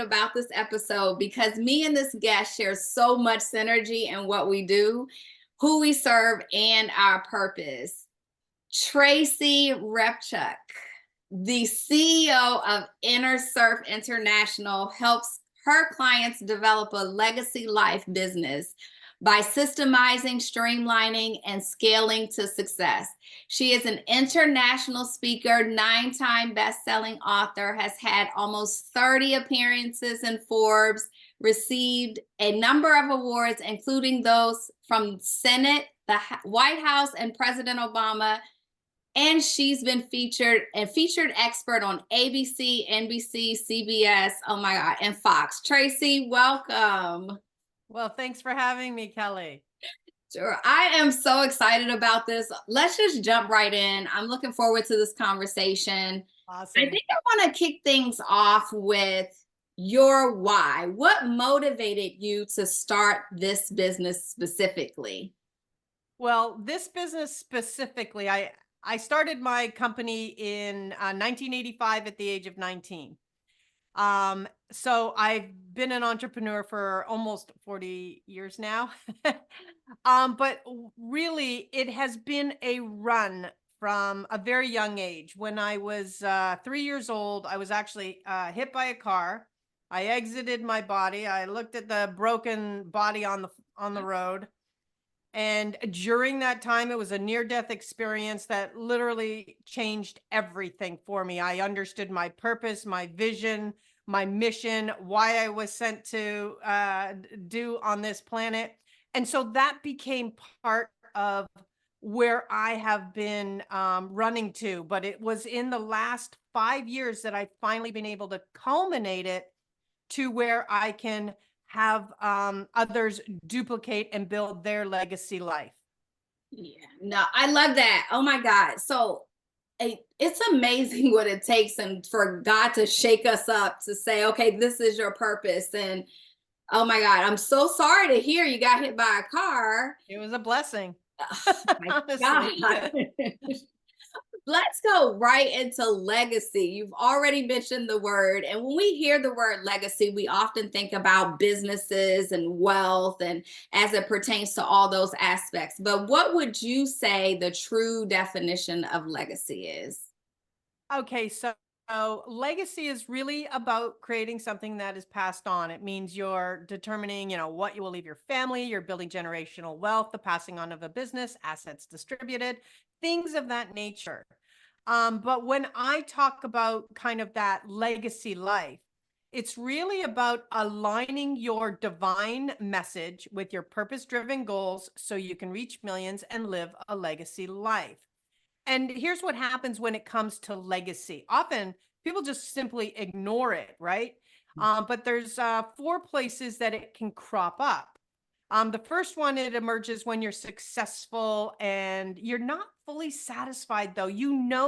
about this episode because me and this guest share so much synergy in what we do, who we serve, and our purpose. Tracy Repchuk, the CEO of Inner Surf International, helps her clients develop a legacy life business by systemizing, streamlining, and scaling to success. She is an international speaker, 9-time best-selling author, has had almost 30 appearances in Forbes, received a number of awards, including those from Senate, the White House, and President Obama. And she's been featured expert on ABC, NBC, CBS, oh my God, and Fox. Tracy, welcome. Well, thanks for having me, Kellé. Sure. I am so excited about this. Let's just jump right in. I'm looking forward to this conversation. Awesome. I think I want to kick things off with your why. What motivated you to start this business specifically? Well, this business specifically, I started my company in 1985 at the age of 19. So I've been an entrepreneur for almost 40 years now. But really, it has been a run from a very young age. When I was 3 years old, I was actually hit by a car. I exited my body. I looked at the broken body on the road. And during that time, it was a near-death experience that literally changed everything for me. I understood my purpose, my vision, my mission, why I was sent to do on this planet. And so that became part of where I have been running to. But it was in the last 5 years that I've finally been able to culminate it to where I can have others duplicate and build their legacy life. Yeah, no, I love that. Oh my God. So it's amazing what it takes and for God to shake us up to say, okay, this is your purpose. And oh my God, I'm so sorry to hear you got hit by a car. It was a blessing. Oh my Honestly. God. Let's go right into legacy. You've already mentioned the word. And when we hear the word legacy, we often think about businesses and wealth and as it pertains to all those aspects. But what would you say the true definition of legacy is? Okay, so legacy is really about creating something that is passed on. It means you're determining, what you will leave your family, you're building generational wealth, the passing on of a business, assets distributed, things of that nature. But when I talk about kind of that legacy life, it's really about aligning your divine message with your purpose-driven goals so you can reach millions and live a legacy life. And here's what happens when it comes to legacy. Often people just simply ignore it, right? But there's 4 places that it can crop up. The first one, it emerges when you're successful and you're not fully satisfied, though.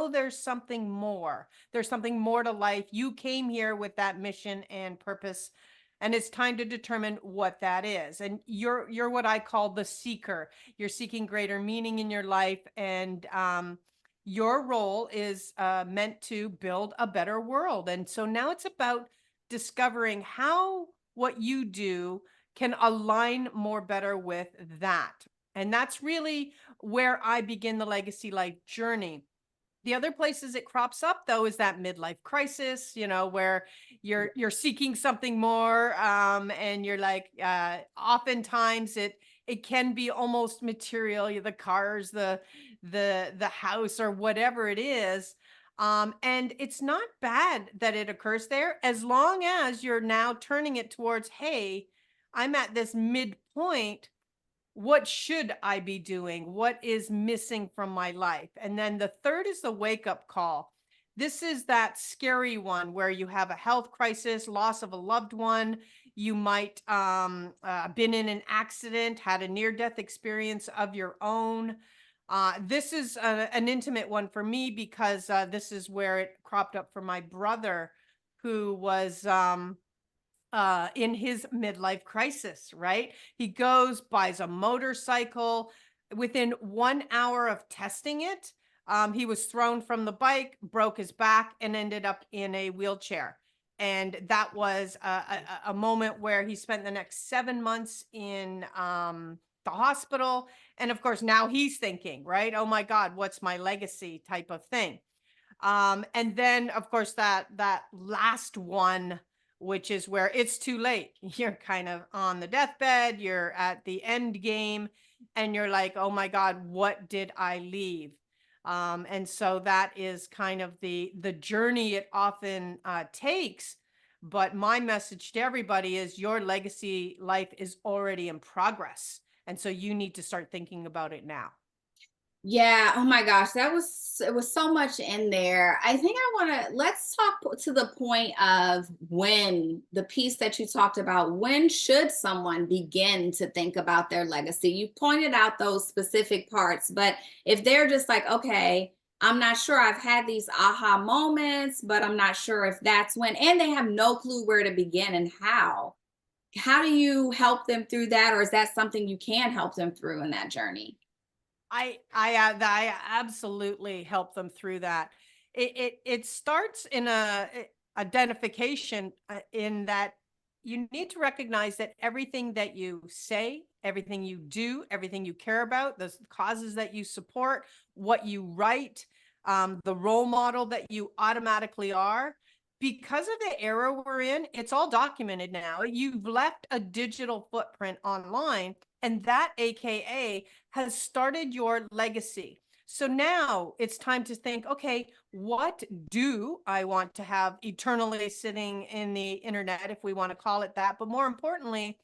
There's something more. There's something more to life. You came here with that mission and purpose, and it's time to determine what that is. And you're what I call the seeker. You're seeking greater meaning in your life, and your role is meant to build a better world. And so now it's about discovering how what you do can align more better with that. And that's really where I begin the legacy life journey. The other places it crops up, though, is that midlife crisis, where you're seeking something more, and you're like, oftentimes it can be almost material, the cars, the house, or whatever it is. And it's not bad that it occurs there, as long as you're now turning it towards, hey, I'm at this midpoint. What should I be doing? What is missing from my life? And then the third is the wake up call. This is that scary one where you have a health crisis, loss of a loved one. You might been in an accident, had a near death experience of your own. This is an intimate one for me because this is where it cropped up for my brother, who was in his midlife crisis, right? He goes, buys a motorcycle. Within 1 hour of testing it, he was thrown from the bike, broke his back, and ended up in a wheelchair. And that was a moment where he spent the next 7 months in the hospital. And of course, now he's thinking, right? Oh my God, what's my legacy type of thing. And then of course that last one, which is where it's too late. You're kind of on the deathbed, you're at the end game, and you're like, oh my God, what did I leave? And so that is kind of the journey it often takes. But my message to everybody is your legacy life is already in progress. And so you need to start thinking about it now. Yeah, oh my gosh, it was so much in there. I think I want to let's talk to the point of when the piece that you talked about, when should someone begin to think about their legacy? You pointed out those specific parts, but if they're just like, okay, I'm not sure, I've had these aha moments, but I'm not sure if that's when, and they have no clue where to begin and how. How do you help them through that, or is that something you can help them through in that journey? I absolutely help them through that. It starts in identification, in that you need to recognize that everything that you say, everything you do, everything you care about, the causes that you support, what you write, the role model that you automatically are, because of the era we're in, it's all documented now. You've left a digital footprint online, and that AKA has started your legacy. So now it's time to think, okay, what do I want to have eternally sitting in the internet, if we want to call it that? But more importantly,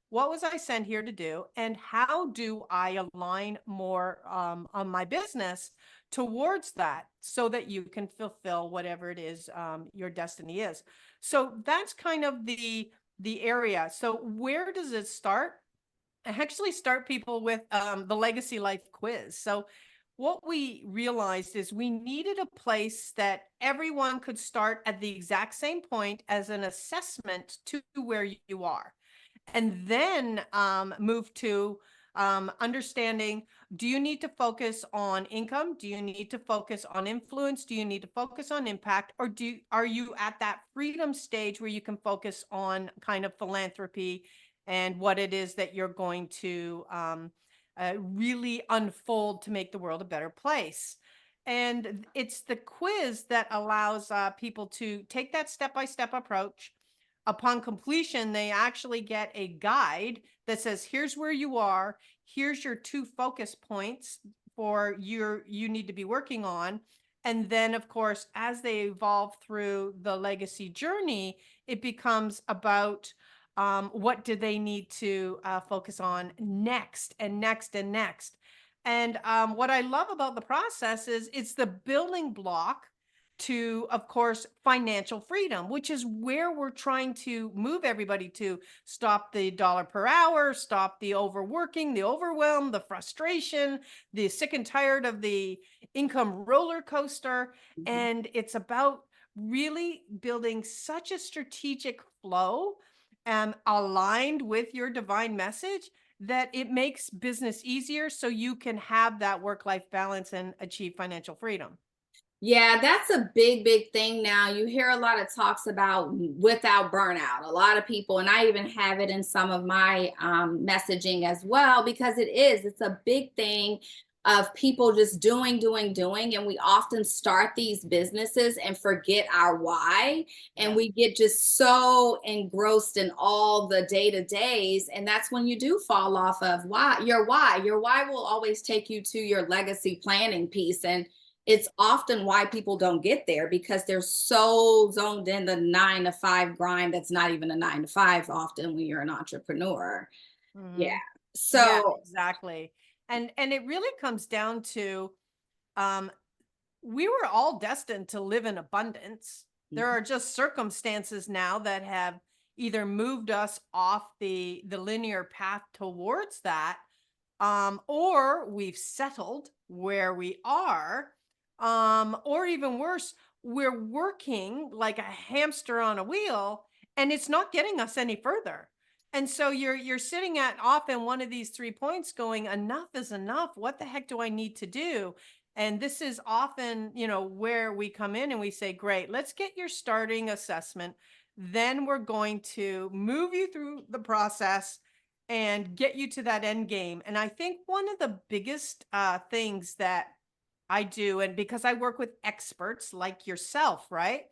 what was I sent here to do? And how do I align more on my business towards that so that you can fulfill whatever it is your destiny is? So that's kind of the area. So where does it start? I actually start people with the Legacy Life quiz. So, what we realized is we needed a place that everyone could start at the exact same point as an assessment to where you are, and then move to understanding, do you need to focus on income? Do you need to focus on influence? Do you need to focus on impact? Or are you at that freedom stage where you can focus on kind of philanthropy and what it is that you're going to really unfold to make the world a better place? And it's the quiz that allows people to take that step-by-step approach. Upon completion, they actually get a guide that says, here's where you are, here's your two focus points for you need to be working on. And then of course, as they evolve through the legacy journey, it becomes about what do they need to focus on next and next and next. And what I love about the process is it's the building block to, of course, financial freedom, which is where we're trying to move everybody to. Stop the dollar per hour, stop the overworking, the overwhelm, the frustration, the sick and tired of the income roller coaster. Mhm. And it's about really building such a strategic flow aligned with your divine message that it makes business easier so you can have that work-life balance and achieve financial freedom. Yeah, that's a big, big thing now. You hear a lot of talks about without burnout. A lot of people, and I even have it in some of my messaging as well, because it's a big thing of people just doing, doing, doing. And we often start these businesses and forget our why. And Yeah. we get just so engrossed in all the day to days. And that's when you do fall off of why. Your why. Your why will always take you to your legacy planning piece. And it's often why people don't get there because they're so zoned in the 9 to 5 grind that's not even a 9 to 5 often when you're an entrepreneur. Yeah. Mhm. Yeah, So, exactly. And it really comes down to um we were all destined to live in abundance. There mhm, are just circumstances now that have either moved us off the linear path towards that, or we've settled where we are, or even worse, we're working like a hamster on a wheel, and it's not getting us any further. And so you're sitting at often one of these 3 points going, enough is enough. What the heck do I need to do? And this is often, where we come in and we say, great, let's get your starting assessment. Then we're going to move you through the process and get you to that end game. And I think one of the biggest things that I do, and because I work with experts like yourself, right,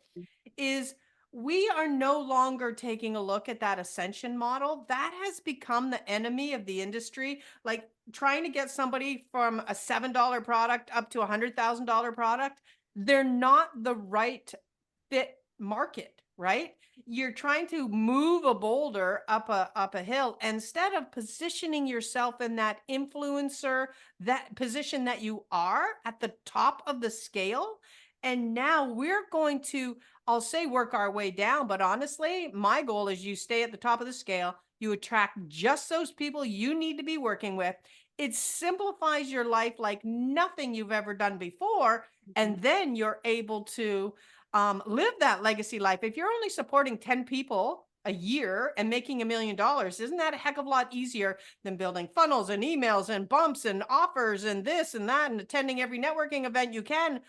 is we are no longer taking a look at that ascension model. That has become the enemy of the industry. Like trying to get somebody from a $7 product up to $100,000 product, they're not the right fit market, right? You're trying to move a boulder up a hill instead of positioning yourself in that influencer, that position that you are at the top of the scale. And now we're going to, I'll say, work our way down, but honestly, my goal is you stay at the top of the scale. You attract just those people you need to be working with. It simplifies your life like nothing you've ever done before. And then you're able to live that legacy life. If you're only supporting 10 people a year and making $1 million, isn't that a heck of a lot easier than building funnels and emails and bumps and offers and this and that and attending every networking event you can?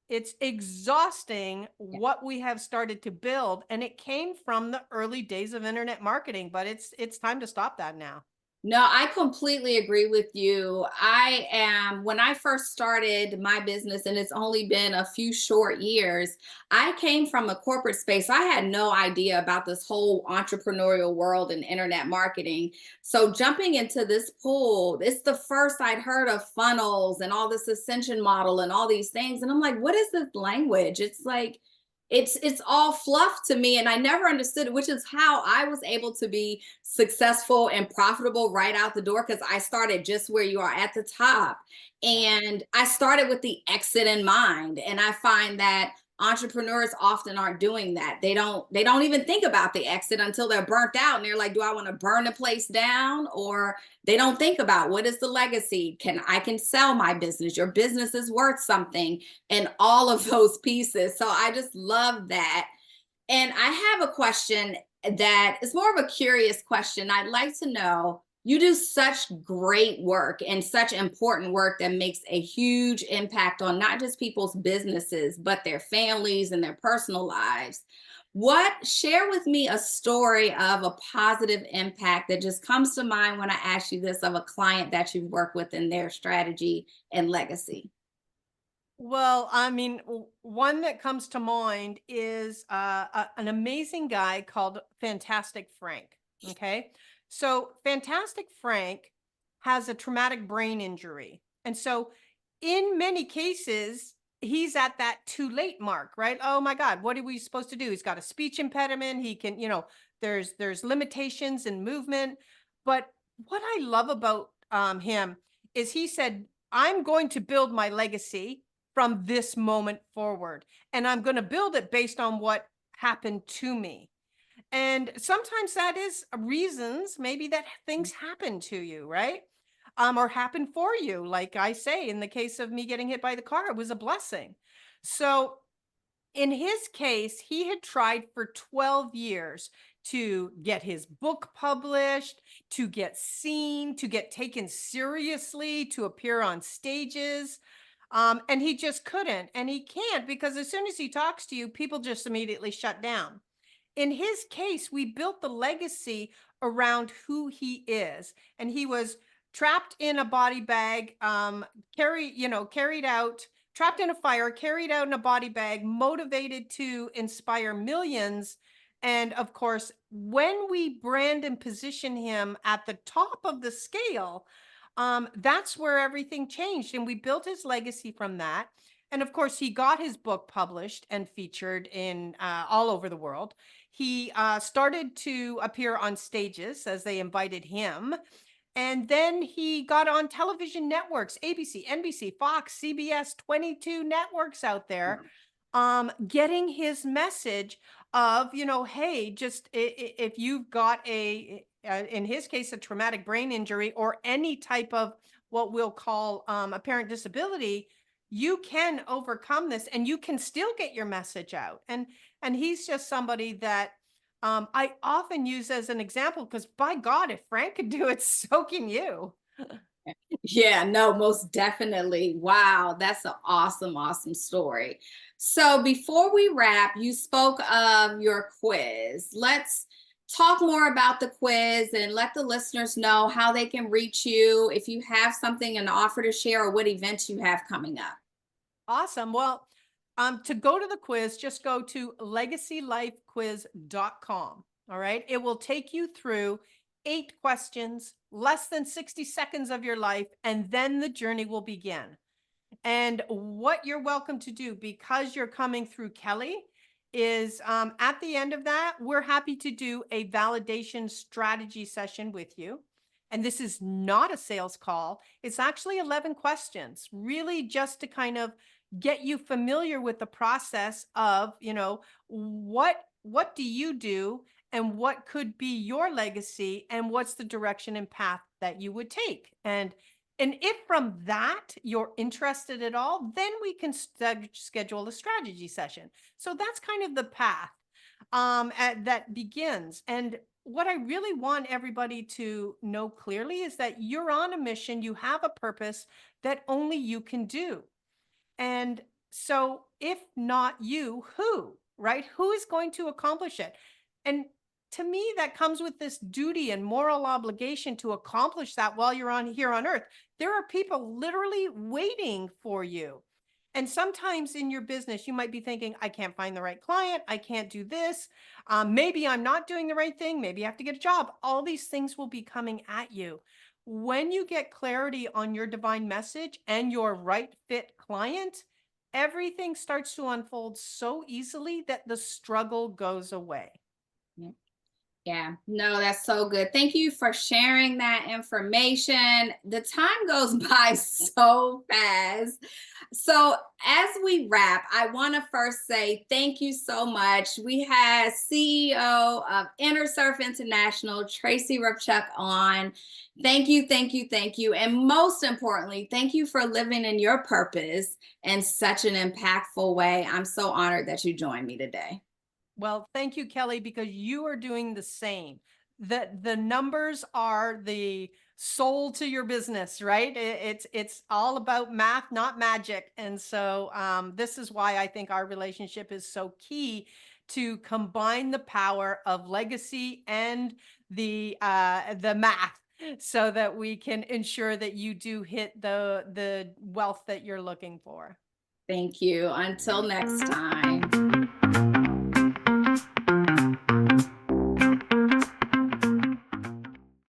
It's exhausting Yeah. what we have started to build, and it came from the early days of internet marketing, but it's time to stop that now. No, I completely agree with you. When I first started my business, and it's only been a few short years, I came from a corporate space. I had no idea about this whole entrepreneurial world and internet marketing. So jumping into this pool, it's the first I'd heard of funnels and all this ascension model and all these things. And I'm like, what is this language? It's like, it's all fluff to me, and I never understood it, which is how I was able to be successful and profitable right out the door, because I started just where you are at the top. Yeah. And I started with the exit in mind. And I find that entrepreneurs often aren't doing that. They don't even think about the exit until they're burnt out and they're like, do I want to burn the place down? Or they don't think about what is the legacy? I can sell my business. Your business is worth something, and all of those pieces. So I just love that. And I have a question that is more of a curious question. I'd like to know, you do such great work and such important work that makes a huge impact on not just people's businesses, but their families and their personal lives. Share with me a story of a positive impact that just comes to mind when I ask you this, of a client that you've worked with in their strategy and legacy. Well, I mean, one that comes to mind is an amazing guy called Fantastic Frank. Okay. So, Fantastic Frank has a traumatic brain injury. And so, in many cases, he's at that too late mark, right? Oh my God, what are we supposed to do? He's got a speech impediment. He can, there's limitations in movement. But what I love about him is he said, I'm going to build my legacy from this moment forward. And I'm going to build it based on what happened to me. And sometimes that is reasons maybe that things happen to you, right? Or happen for you. Like I say, in the case of me getting hit by the car, it was a blessing. So in his case, he had tried for 12 years to get his book published, to get seen, to get taken seriously, to appear on stages. And he just couldn't. And he can't because as soon as he talks to you, people just immediately shut down. In his case, we built the legacy around who he is. And he was trapped in a body bag, carried out, trapped in a fire, carried out in a body bag, motivated to inspire millions. And of course, when we brand and position him at the top of the scale, that's where everything changed. And we built his legacy from that. And of course, he got his book published and featured in all over the world. He started to appear on stages as they invited him. And then he got on television networks, ABC, NBC, Fox, CBS, 22 networks out there, getting his message of, hey, just if you've got in his case, a traumatic brain injury or any type of what we'll call apparent disability, you can overcome this and you can still get your message out. And he's just somebody that I often use as an example because by God, if Frank could do it, so can you. Yeah, no, most definitely. Wow, that's an awesome, awesome story. So before we wrap, you spoke of your quiz. Let's talk more about the quiz and let the listeners know how they can reach you if you have something, an offer to share, or what events you have coming up. Awesome. Well, to go to the quiz, just go to legacylifequiz.com. All right. It will take you through 8 questions, less than 60 seconds of your life, and then the journey will begin. And what you're welcome to do, because you're coming through Kellé, is at the end of that, we're happy to do a validation strategy session with you. And this is not a sales call. It's actually 11 questions, really just to kind of get you familiar with the process of, what do you do and what could be your legacy and what's the direction and path that you would take. And if from that you're interested at all, then we can schedule a strategy session. So that's kind of the path that begins. And what I really want everybody to know clearly is that you're on a mission, you have a purpose that only you can do. And so, if not you, who, right? Who is going to accomplish it? And to me, that comes with this duty and moral obligation to accomplish that while you're on here on earth. There are people literally waiting for you. And sometimes in your business, you might be thinking, I can't find the right client. I can't do this. Maybe I'm not doing the right thing. Maybe I have to get a job. All these things will be coming at you. When you get clarity on your divine message and your right fit client, everything starts to unfold so easily that the struggle goes away. Yeah, no, that's so good. Thank you for sharing that information. The time goes by so fast. So, as we wrap, I want to first say thank you so much. We had CEO of Inner Surf International, Tracy Repchuk, on. Thank you, thank you, thank you. And most importantly, thank you for living in your purpose in such an impactful way. I'm so honored that you joined me today. Well, thank you, Kellé, because you are doing the same. The numbers are the soul to your business, right? It's all about math, not magic. And so this is why I think our relationship is so key, to combine the power of legacy and the math, so that we can ensure that you do hit the wealth that you're looking for. Thank you. Until next time.